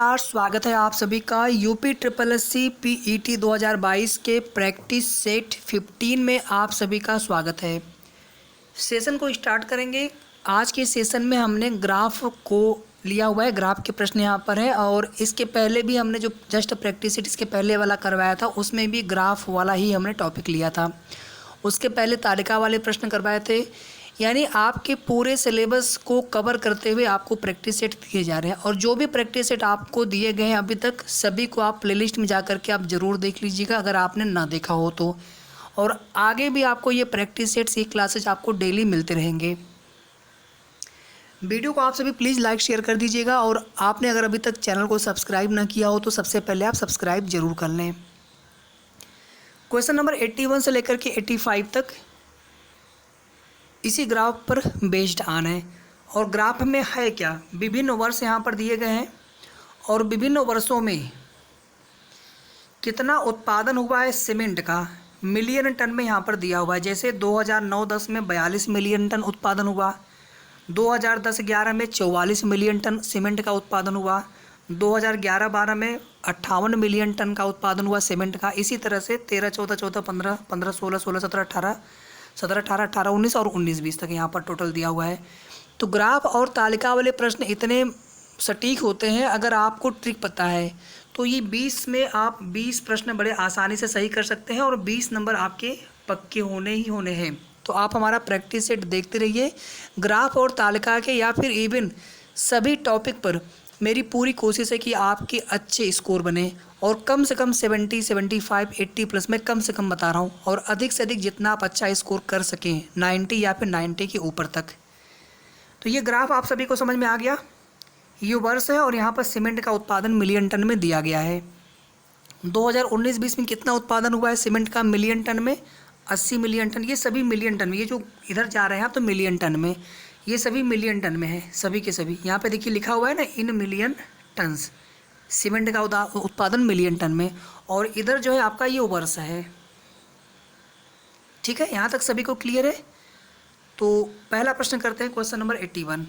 स्वागत है आप सभी का UP triple S C PET 2022 के प्रैक्टिस सेट 15 में आप सभी का स्वागत है। सेशन को स्टार्ट करेंगे। आज के सेशन में हमने ग्राफ को लिया हुआ है, ग्राफ के प्रश्न यहाँ पर है और इसके पहले भी हमने जो जस्ट प्रैक्टिस सेट इसके पहले वाला करवाया था उसमें भी ग्राफ वाला ही हमने टॉपिक लिया था। उसके पहले तालिका वाले प्रश्न करवाए थे। यानी आपके पूरे सिलेबस को कवर करते हुए आपको प्रैक्टिस सेट दिए जा रहे हैं और जो भी प्रैक्टिस सेट आपको दिए गए हैं अभी तक सभी को आप प्लेलिस्ट में जा करके आप ज़रूर देख लीजिएगा अगर आपने ना देखा हो तो। और आगे भी आपको ये प्रैक्टिस सेट्स, ये क्लासेज आपको डेली मिलते रहेंगे। वीडियो को आप सभी प्लीज़ लाइक शेयर कर दीजिएगा और आपने अगर अभी तक चैनल को सब्सक्राइब ना किया हो तो सबसे पहले आप सब्सक्राइब जरूर कर लें। क्वेश्चन नंबर 81 से लेकर के 85 तक इसी ग्राफ पर बेस्ड ऑन है। और ग्राफ में है क्या, विभिन्न वर्ष यहाँ पर दिए गए हैं और विभिन्न वर्षों में कितना उत्पादन हुआ है सीमेंट का मिलियन टन में यहाँ पर दिया हुआ है। जैसे 2009-10 में 42 मिलियन टन उत्पादन हुआ, 2010-11 में 44 मिलियन टन सीमेंट का उत्पादन हुआ, 2011-12 में 58 मिलियन टन का उत्पादन हुआ सीमेंट का। इसी तरह से 13, 14, 14, 15, 15, 16, 16, 17, 18, 17, 18, 18, 19 और 19, 20 तक यहाँ पर टोटल दिया हुआ है। तो ग्राफ और तालिका वाले प्रश्न इतने सटीक होते हैं, अगर आपको ट्रिक पता है तो ये 20 में आप 20 प्रश्न बड़े आसानी से सही कर सकते हैं और 20 नंबर आपके पक्के होने ही होने हैं। तो आप हमारा प्रैक्टिस सेट देखते रहिए। ग्राफ और तालिका के या फिर इवन सभी टॉपिक पर मेरी पूरी कोशिश है कि आपके अच्छे स्कोर बने और कम से कम 70, 75, 80 प्लस मैं कम से कम बता रहा हूँ और अधिक से अधिक जितना आप अच्छा स्कोर कर सकें 90 या फिर 90 के ऊपर तक। तो ये ग्राफ आप सभी को समझ में आ गया। ये वर्ष है और यहाँ पर सीमेंट का उत्पादन मिलियन टन में दिया गया है। 2019-20 में कितना उत्पादन हुआ है सीमेंट का मिलियन टन में? 80 मिलियन टन। ये सभी मिलियन टन में, ये जो इधर जा रहे हैं आप तो मिलियन टन में, ये सभी मिलियन टन में है सभी के सभी। यहाँ पे देखिए लिखा हुआ है ना इन मिलियन टन्स, सीमेंट का उत्पादन मिलियन टन में। और इधर जो है आपका ये वर्ष है। ठीक है, यहाँ तक सभी को क्लियर है। तो पहला प्रश्न करते हैं, क्वेश्चन नंबर 81।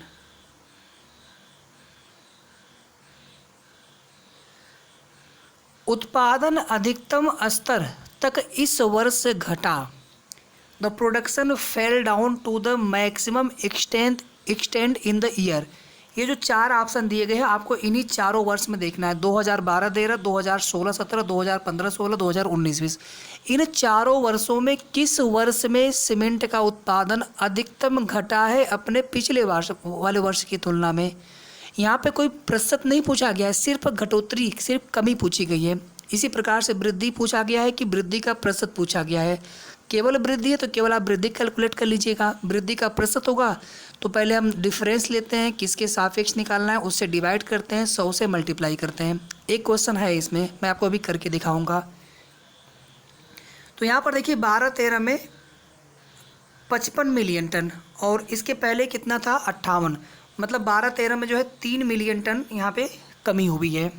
उत्पादन अधिकतम स्तर तक इस वर्ष घटा। The production fell down to the maximum extend in the year. ये जो चार ऑप्शन दिए गए हैं आपको इन्हीं चारों वर्ष में देखना है। 2012-13, 2016-17, 2015-16, 2019-20। इन चारों वर्षों में किस वर्ष में सीमेंट का उत्पादन अधिकतम घटा है अपने पिछले वर्ष वाले वर्ष की तुलना में। यहाँ पे कोई प्रतिशत नहीं पूछा गया है, सिर्फ घटोतरी, सिर्फ कमी पूछी गई है। इसी प्रकार से वृद्धि पूछा गया है कि वृद्धि का प्रतिशत पूछा गया है। केवल वृद्धि है तो केवल आप वृद्धि कैलकुलेट कर लीजिएगा। वृद्धि का प्रतिशत होगा तो पहले हम डिफरेंस लेते हैं, किसके सापेक्ष निकालना है, उससे डिवाइड करते हैं, 100 से मल्टीप्लाई करते हैं। एक क्वेश्चन है इसमें, मैं आपको अभी करके दिखाऊंगा। तो यहाँ पर देखिए 12-13 में 55 मिलियन टन और इसके पहले कितना था 58, मतलब 12-13 में जो है 3 मिलियन टन यहाँ पे कमी हुई है।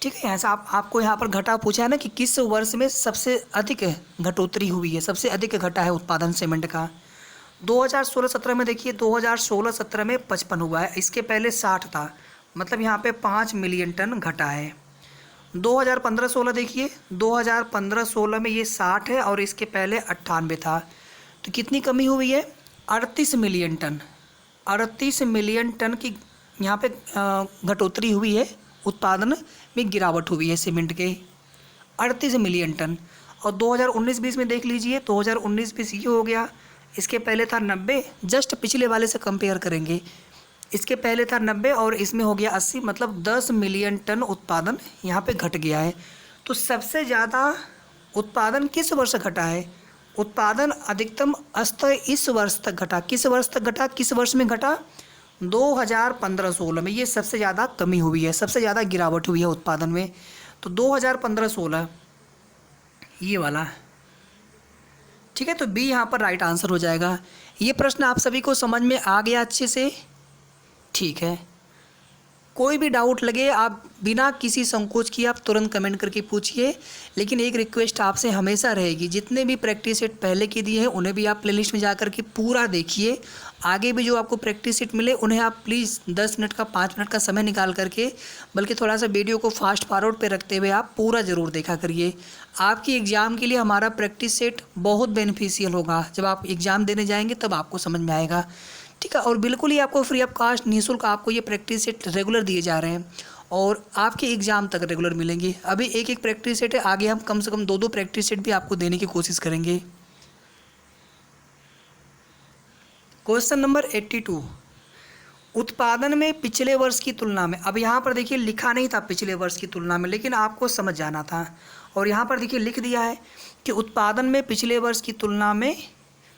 ठीक है, ऐसा आपको यहाँ पर घटा पूछा है ना कि किस वर्ष में सबसे अधिक घटोतरी हुई है, सबसे अधिक घटा है उत्पादन सीमेंट का। 2016-17 में देखिए 2016-17 में 55 हुआ है, इसके पहले 60 था, मतलब यहाँ पे 5 मिलियन टन घटा है। 2015-16 देखिए 2015-16 में ये 60 है और इसके पहले 98 था, तो कितनी कमी हुई है 38 मिलियन टन। 38 मिलियन टन की यहाँ पे घटोतरी हुई है, उत्पादन में गिरावट हुई है सीमेंट के 38 मिलियन टन। और 2019-20 में देख लीजिए 2019-20 ये हो गया, इसके पहले था 90, जस्ट पिछले वाले से कंपेयर करेंगे, इसके पहले था 90 और इसमें हो गया 80, मतलब 10 मिलियन टन उत्पादन यहाँ पे घट गया है। तो सबसे ज़्यादा उत्पादन किस वर्ष घटा है? उत्पादन अधिकतम स्तर इस वर्ष तक घटा। किस वर्ष तक घटा, किस वर्ष में घटा? 2015-16 में ये सबसे ज़्यादा कमी हुई है, सबसे ज़्यादा गिरावट हुई है उत्पादन में। तो 2015-16 ये वाला, ठीक है, तो बी यहाँ पर राइट आंसर हो जाएगा। ये प्रश्न आप सभी को समझ में आ गया अच्छे से? ठीक है, कोई भी डाउट लगे आप बिना किसी संकोच किए आप तुरंत कमेंट करके पूछिए। लेकिन एक रिक्वेस्ट आपसे हमेशा रहेगी, जितने भी प्रैक्टिस सेट पहले के दिए हैं उन्हें भी आप प्लेलिस्ट में जा कर के पूरा देखिए। आगे भी जो आपको प्रैक्टिस सेट मिले उन्हें आप प्लीज़ 10 मिनट का 5 मिनट का समय निकाल करके, बल्कि थोड़ा सा वीडियो को फास्ट फॉरवर्ड पे रखते हुए आप पूरा ज़रूर देखा करिए। आपकी एग्ज़ाम के लिए हमारा प्रैक्टिस सेट बहुत बेनिफिशियल होगा। जब आप एग्ज़ाम देने जाएंगे तब आपको समझ में आएगा, ठीक है। और बिल्कुल ही आपको फ्री ऑफ कास्ट निःशुल्क आपको ये प्रैक्टिस सेट रेगुलर दिए जा रहे हैं और आपके एग्ज़ाम तक रेगुलर मिलेंगे। अभी एक एक प्रैक्टिस सेट है, आगे हम कम से कम 2-2 प्रैक्टिस सेट भी आपको देने की कोशिश करेंगे। क्वेश्चन नंबर 82, उत्पादन में पिछले वर्ष की तुलना में। अब यहाँ पर देखिए लिखा नहीं था पिछले वर्ष की तुलना में, लेकिन आपको समझ जाना था। और यहाँ पर देखिए लिख दिया है कि उत्पादन में पिछले वर्ष की तुलना में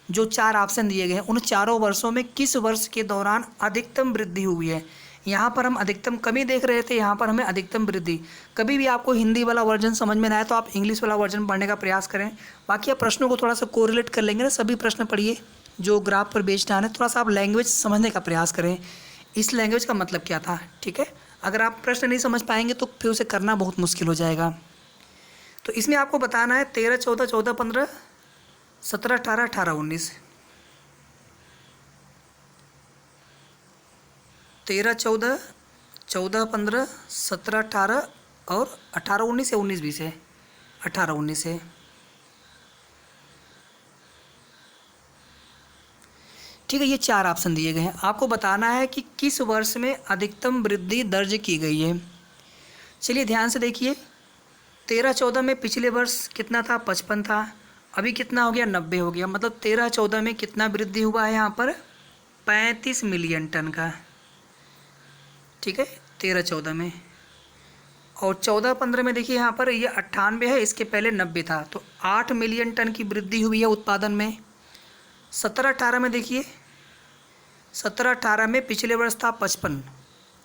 जो 4 ऑप्शन दिए गए हैं उन चारों वर्षों में किस वर्ष के दौरान अधिकतम वृद्धि हुई है। यहाँ पर हम अधिकतम कमी देख रहे थे, यहाँ पर हमें अधिकतम वृद्धि। कभी भी आपको हिंदी वाला वर्जन समझ में ना आए तो आप इंग्लिश वाला वर्जन पढ़ने का प्रयास करें। बाकी आप प्रश्नों को थोड़ा सा कोरिलेट कर लेंगे ना, सभी प्रश्न पढ़िए जो ग्राफ पर बेस्ड है। थोड़ा सा आप लैंग्वेज समझने का प्रयास करें, इस लैंग्वेज का मतलब क्या था, ठीक है। अगर आप प्रश्न नहीं समझ पाएंगे तो फिर उसे करना बहुत मुश्किल हो जाएगा। तो इसमें आपको बताना है 13, 14, 14, 15, 17, 18, 18, 19, 13, 14, 14, 15, 17, 18 और 18, 19 या 19, 20 है, 18, 19 है, ठीक है। ये 4 ऑप्शन दिए गए हैं। आपको बताना है कि किस वर्ष में अधिकतम वृद्धि दर्ज की गई है। चलिए ध्यान से देखिए, 13, 14 में पिछले वर्ष कितना था, 55 था। अभी कितना हो गया, 90 हो गया। मतलब 13, 14 में कितना वृद्धि हुआ है यहाँ पर, 35 मिलियन टन का, ठीक है, 13, 14 में। और 14, 15 में देखिए यहाँ पर ये 98 है, इसके पहले 90 था, तो 8 मिलियन टन की वृद्धि हुई है उत्पादन में। 17, 18 में देखिए, 17, 18 में पिछले वर्ष था 55,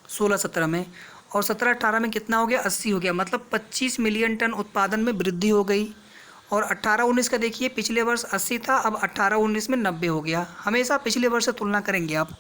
16, 17 में, और 17, 18 में कितना हो गया, 80 हो गया। मतलब 25 मिलियन टन उत्पादन में वृद्धि हो गई। और 18, 19 का देखिए, पिछले वर्ष 80 था, अब 18, 19 में 90 हो गया। हमेशा पिछले वर्ष से तुलना करेंगे आप,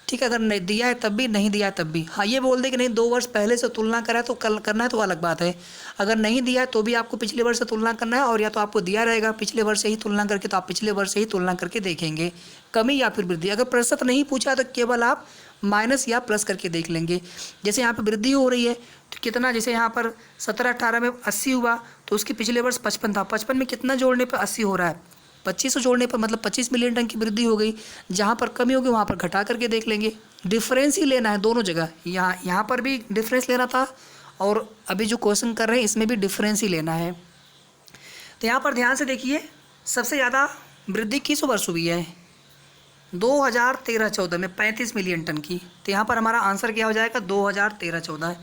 ठीक है। अगर नहीं दिया है तब भी, नहीं दिया है तब भी। हाँ, ये बोल दे कि नहीं 2 वर्ष पहले से तुलना करा है तो कल करना है तो अलग बात है। अगर नहीं दिया है तो भी आपको पिछले वर्ष से तुलना करना है, और या तो आपको दिया रहेगा पिछले वर्ष से ही तुलना करके, तो आप पिछले वर्ष से ही तुलना करके देखेंगे कमी या फिर वृद्धि। अगर प्रतिशत नहीं पूछा तो केवल आप माइनस या प्लस करके देख लेंगे। जैसे यहाँ पर वृद्धि हो रही है तो कितना, जैसे यहाँ पर 17, 18 में 80 हुआ तो उसके पिछले वर्ष 55 था, 55 में कितना जोड़ने पर 80 हो रहा है, 25 जोड़ने पर मतलब 25 मिलियन टन की वृद्धि हो गई। जहाँ पर कमी होगी वहाँ पर घटा करके देख लेंगे। डिफरेंस ही लेना है दोनों जगह, यहाँ पर भी डिफरेंस लेना था और अभी जो क्वेश्चन कर रहे हैं इसमें भी डिफरेंस ही लेना है। तो यहाँ पर ध्यान से देखिए, सबसे ज़्यादा वृद्धि किस वर्ष हुई है, 2013-14 में 35 मिलियन टन की। तो यहाँ पर हमारा आंसर क्या हो जाएगा, 2013-14।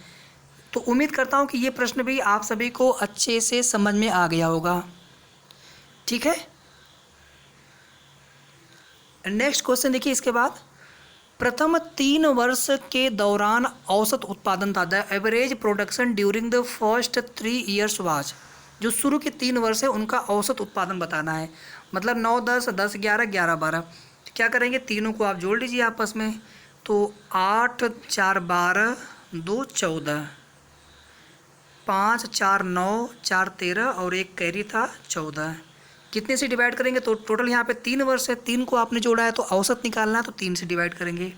तो उम्मीद करता हूँ कि ये प्रश्न भी आप सभी को अच्छे से समझ में आ गया होगा, ठीक है। नेक्स्ट क्वेश्चन देखिए इसके बाद, प्रथम 3 वर्ष के दौरान औसत उत्पादन था, the average production during the first 3 years was. जो शुरू के 3 वर्ष है उनका औसत उत्पादन बताना है। मतलब 9, 10, 10, 11, 11, 12। तो क्या करेंगे, तीनों को आप जोड़ लीजिए आपस में। तो 8, 4, 12, 2, 14, 5, 4, 9, 4, 13 और एक कैरी था 14। कितने से डिवाइड करेंगे, तो टोटल यहाँ पे 3 वर्ष है, 3 को आपने जोड़ा है तो औसत निकालना है, तो 3 से डिवाइड करेंगे।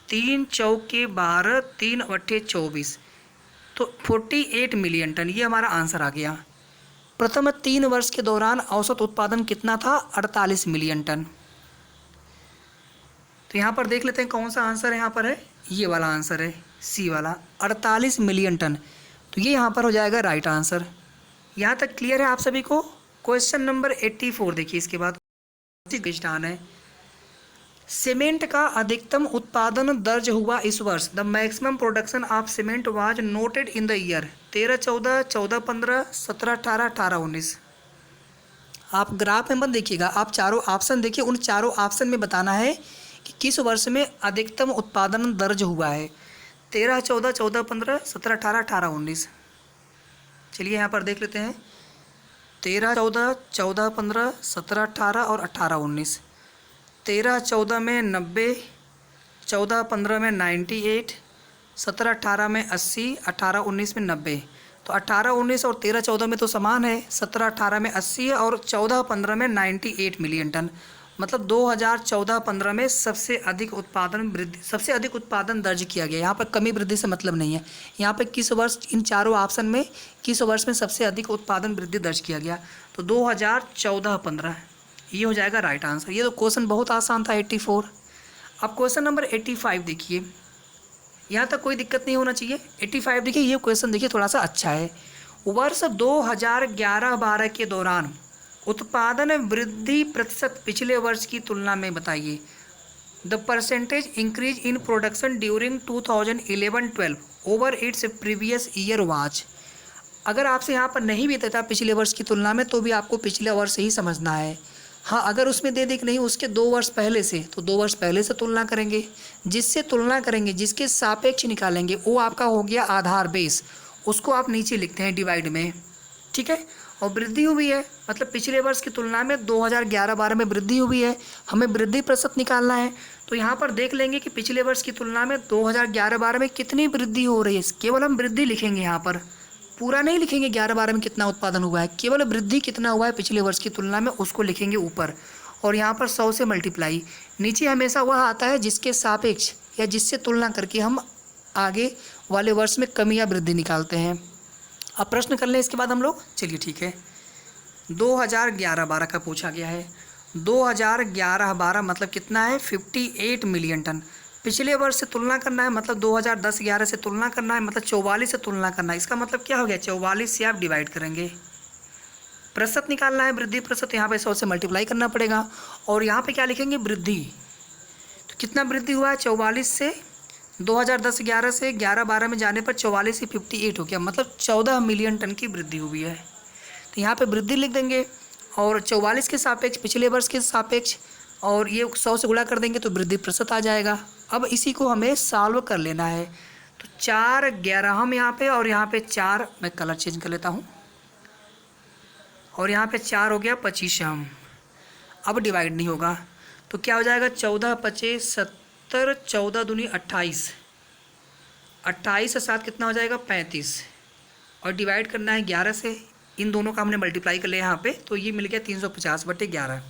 3 चौके 12, 3 अट्ठे 24, तो 48 मिलियन टन, ये हमारा आंसर आ गया। प्रथम 3 वर्ष के दौरान औसत उत्पादन कितना था, 48 मिलियन टन। तो यहाँ पर देख लेते हैं कौन सा आंसर यहाँ पर है, ये वाला आंसर है, सी वाला, 48 मिलियन टन। तो ये यहाँ पर हो जाएगा राइट आंसर। यहाँ तक क्लियर है आप सभी को। क्वेश्चन नंबर 84 देखिए इसके बाद स्थान है, सीमेंट का अधिकतम उत्पादन दर्ज हुआ इस वर्ष, the maximum production of cement was noted in the year 13, 14, 14, 15, 17, 18, 18, 19। आप ग्राफ में मत देखिएगा, आप चारों ऑप्शन देखिए, उन चारों ऑप्शन में बताना है कि किस वर्ष में अधिकतम उत्पादन दर्ज हुआ है, 13, 14, 14, 15, 17, 18, 18, 19। चलिए यहाँ पर देख लेते हैं, 13, 14, 14, 15, 17, 18 और 18, 19। 13, 14 में 90, 14, 15 में 98, 17-18 में 80, 18-19 में 90। तो 18-19 और 13-14 में तो समान है, 17-18 में 80 है और 14-15 में 98 मिलियन टन। मतलब 2014-15 में सबसे अधिक उत्पादन दर्ज किया गया। यहाँ पर कमी वृद्धि से मतलब नहीं है, यहाँ पर किस वर्ष, इन चारों ऑप्शन में किस वर्ष में सबसे अधिक उत्पादन वृद्धि दर्ज किया गया, तो 2014-15 ये हो जाएगा राइट आंसर। ये तो क्वेश्चन बहुत आसान था 84। अब क्वेश्चन नंबर 85 देखिए, यहाँ तक कोई दिक्कत नहीं होना चाहिए। 85 देखिए, ये क्वेश्चन देखिए थोड़ा सा अच्छा है। वर्ष 2011-12 के दौरान उत्पादन वृद्धि प्रतिशत पिछले वर्ष की तुलना में बताइए। The percentage increase in production during 2011-12 over its previous year was. अगर आपसे यहाँ पर नहीं भी देता पिछले वर्ष की तुलना में, तो भी आपको पिछले वर्ष ही समझना है। हाँ, अगर उसमें दे कि नहीं उसके 2 वर्ष पहले से, तो 2 वर्ष पहले से तुलना करेंगे। जिससे तुलना करेंगे, जिसके सापेक्ष निकालेंगे, वो आपका हो गया आधार बेस, उसको आप नीचे लिखते हैं डिवाइड में, ठीक है। और वृद्धि हुई है, मतलब पिछले वर्ष की तुलना में 2011-12 में वृद्धि हुई है, हमें वृद्धि प्रतिशत निकालना है। तो यहाँ पर देख लेंगे कि पिछले वर्ष की तुलना में 2011-12 में कितनी वृद्धि हो रही है। केवल हम वृद्धि लिखेंगे, यहाँ पर पूरा नहीं लिखेंगे 11-12 में कितना उत्पादन हुआ है, केवल वृद्धि कितना हुआ है पिछले वर्ष की तुलना में उसको लिखेंगे ऊपर, और यहाँ पर 100 से मल्टीप्लाई। नीचे हमेशा वह आता है जिसके सापेक्ष या जिससे तुलना करके हम आगे वाले वर्ष में कमी या वृद्धि निकालते हैं। अब प्रश्न कर लें इसके बाद हम लोग, चलिए ठीक है। 2011-12 का पूछा गया है। 2011-12 मतलब कितना है, 58 मिलियन टन। पिछले वर्ष से तुलना करना है, मतलब 2010-11 से तुलना करना है, मतलब 44 से तुलना करना है। इसका मतलब क्या हो गया, 44 से आप डिवाइड करेंगे। प्रतिशत निकालना है, वृद्धि प्रतिशत, यहाँ पे 100 से मल्टीप्लाई करना पड़ेगा। और यहाँ पे क्या लिखेंगे, वृद्धि। तो कितना वृद्धि हुआ है, 44 से 2010-11 से 11-12 में जाने पर 44 से 58 हो गया, मतलब 14 मिलियन टन की वृद्धि हुई है। तो यहाँ पे वृद्धि लिख देंगे और 44 के सापेक्ष, पिछले वर्ष के सापेक्ष, और ये 100 से गुणा कर देंगे तो वृद्धि प्रतिशत आ जाएगा। अब इसी को हमें सॉल्व कर लेना है। तो 4-11 हम यहाँ पे, और यहाँ पे 4, मैं कलर चेंज कर लेता हूँ, और यहाँ पे 4 हो गया 25 हम। अब डिवाइड नहीं होगा तो क्या हो जाएगा, 14-25 70, 14 दूनी 28, 28 से 7 कितना हो जाएगा 35, और डिवाइड करना है 11 से। इन दोनों का हमने मल्टीप्लाई कर लिया यहाँ पे, तो ये मिल गया 350/11।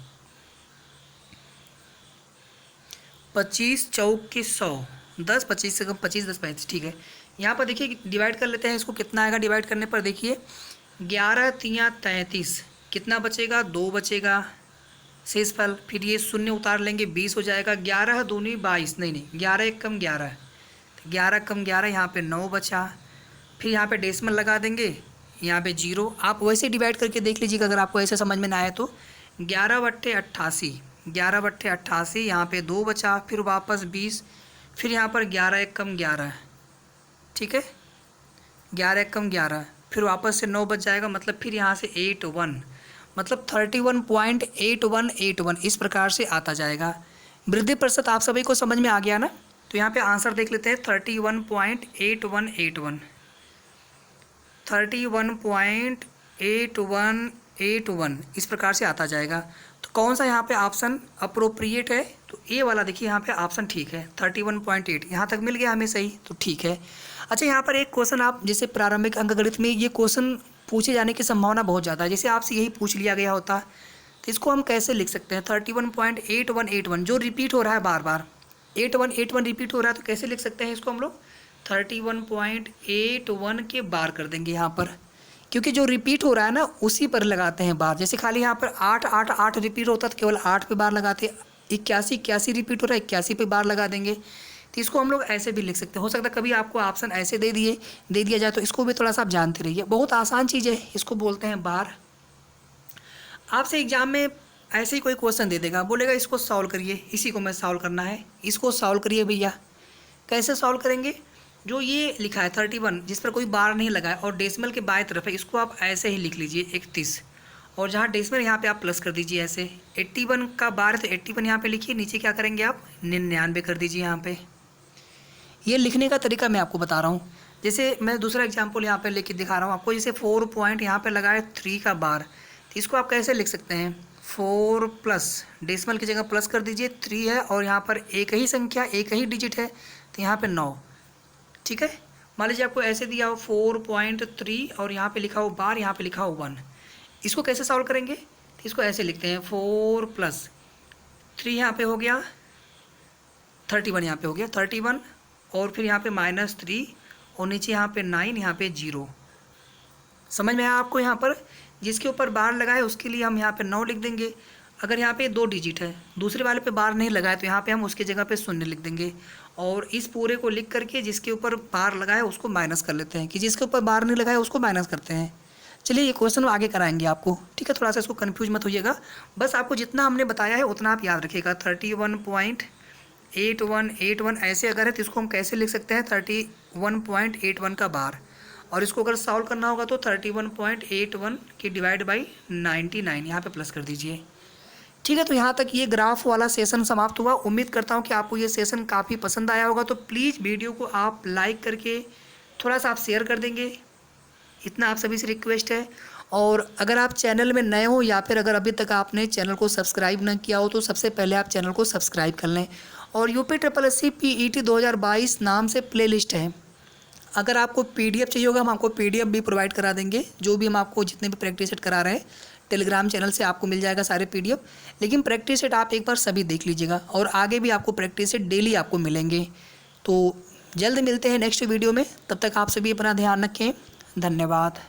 25 चौक के 100, 10, 25 से कम 25, 10, 35, ठीक है। यहाँ पर देखिए डिवाइड कर लेते हैं इसको, कितना आएगा डिवाइड करने पर, देखिए 11×3 33, कितना बचेगा, 2 बचेगा शेष फल। फिर ये शून्य उतार लेंगे, 20 हो जाएगा। 11 दूनी 22, नहीं 11 1 कम 11, 11 कम 11, यहाँ पे 9 बचा। फिर यहाँ पे डेसिमल लगा देंगे, यहाँ पे 0। आप वैसे डिवाइड करके देख लीजिएगा अगर आपको ऐसे समझ में ना आए तो। 11/88, 11/88, यहाँ पे 2 बचा, फिर वापस 20, फिर यहाँ पर 11 1 कम 11, ठीक है, 11 1 कम 11, फिर वापस से 9 बच जाएगा, मतलब फिर यहाँ से 81, मतलब 31.8181 इस प्रकार से आता जाएगा। वृद्धि प्रतिशत आप सभी को समझ में आ गया ना। तो यहाँ पे आंसर देख लेते हैं, 31.8181, 31.8181 इस प्रकार से आता जाएगा। तो कौन सा यहाँ पे ऑप्शन अप्रोप्रिएट है, तो ए वाला देखिए यहाँ पे ऑप्शन ठीक है, 31.8 यहाँ तक मिल गया हमें सही, तो ठीक है। अच्छा, यहाँ पर एक क्वेश्चन आप जैसे प्रारंभिक अंकगणित में ये क्वेश्चन पूछे जाने की संभावना बहुत ज़्यादा है, जैसे आपसे यही पूछ लिया गया होता, तो इसको हम कैसे लिख सकते हैं, 31.8181 जो रिपीट हो रहा है बार बार, 8181 रिपीट हो रहा है, तो कैसे लिख सकते हैं इसको हम लोग, 31.81 के बार कर देंगे यहाँ पर, क्योंकि जो रिपीट हो रहा है ना उसी पर लगाते हैं बार। जैसे खाली यहाँ पर 8 रिपीट होता तो केवल 8 पे बार लगाते, 81 रिपीट हो रहा है 81 पे बार लगा देंगे। तो इसको हम लोग ऐसे भी लिख सकते हैं। हो सकता है कभी आपको ऑप्शन ऐसे दे दिया जाए, तो इसको भी थोड़ा सा आप जानते रहिए, बहुत आसान चीज़ है, इसको बोलते हैं बार। आपसे एग्जाम में ऐसे ही कोई क्वेश्चन दे देगा, बोलेगा इसको सॉल्व करिए, इसी को मैं सॉल्व करना है, इसको सॉल्व करिए भैया। कैसे सॉल्व करेंगे, जो ये लिखा है 31 जिस पर कोई बार नहीं लगा है और डेसिमल के बाएं तरफ है, इसको आप ऐसे ही लिख लीजिए 31, और जहाँ डेसिमल यहाँ पे आप प्लस कर दीजिए ऐसे। 81 का बार है तो 81 यहाँ पे लिखिए, नीचे क्या करेंगे आप 99 कर दीजिए यहाँ पे। ये लिखने का तरीका मैं आपको बता रहा हूँ। जैसे मैं दूसरा एग्जाम्पल यहाँ पे लेके दिखा रहा हूँ आपको, जैसे 4 पॉइंट यहाँ पे लगा है 3 का बार, तो इसको आप कैसे लिख सकते हैं, 4 प्लस डेसिमल की जगह प्लस कर दीजिए, 3 है और यहाँ पर एक ही संख्या एक ही डिजिट है तो यहाँ पे 9, ठीक है। मान लीजिए आपको ऐसे दिया हो 4.3 और यहाँ पे लिखा हो बार, यहाँ पे लिखा हो 1। इसको कैसे सॉल्व करेंगे? तो इसको ऐसे लिखते हैं 4 + 3 यहाँ पे हो गया 31, यहाँ पे हो गया 31 और फिर यहाँ पे -3 और नीचे यहाँ पे 9, यहाँ पे 0। समझ में आया आपको? यहाँ पर जिसके ऊपर बार लगाए उसके लिए हम यहाँ पे 9 लिख देंगे। अगर यहाँ पे 2 डिजिट है, दूसरे वाले पे बार नहीं लगाए तो यहाँ पे हम उसकी जगह पे 0 लिख देंगे। और इस पूरे को लिख करके जिसके ऊपर बार लगाए उसको माइनस कर लेते हैं, कि जिसके ऊपर बार नहीं लगाए उसको माइनस करते हैं। चलिए ये क्वेश्चन आगे कराएंगे आपको, ठीक है। थोड़ा सा इसको कन्फ्यूज मत होइएगा, बस आपको जितना हमने बताया है उतना आप याद रखिएगा। 31.8181 ऐसे अगर है तो इसको हम कैसे लिख सकते हैं? 31.81 का बार, और इसको अगर सॉल्व करना होगा तो 31.81 की डिवाइड बाई 99 यहाँ पे प्लस कर दीजिए, ठीक है। तो यहाँ तक ये ग्राफ वाला सेशन समाप्त हुआ। उम्मीद करता हूँ कि आपको ये सेशन काफ़ी पसंद आया होगा। तो प्लीज़ वीडियो को आप लाइक करके थोड़ा सा आप शेयर कर देंगे, इतना आप सभी से रिक्वेस्ट है। और अगर आप चैनल में नए हो या फिर अगर अभी तक आपने चैनल को सब्सक्राइब न किया हो तो सबसे पहले आप चैनल को सब्सक्राइब कर लें। और यूपीएससी PET 2022 नाम से प्लेलिस्ट है, अगर आपको PDF चाहिए होगा हम आपको PDF भी प्रोवाइड करा देंगे। जो भी हम आपको जितने भी प्रैक्टिस सेट करा रहे हैं टेलीग्राम चैनल से आपको मिल जाएगा सारे PDF। लेकिन प्रैक्टिस सेट आप एक बार सभी देख लीजिएगा, और आगे भी आपको प्रैक्टिस सेट डेली आपको मिलेंगे। तो जल्द मिलते हैं नेक्स्ट वीडियो में, तब तक आप सभी अपना ध्यान रखें। धन्यवाद।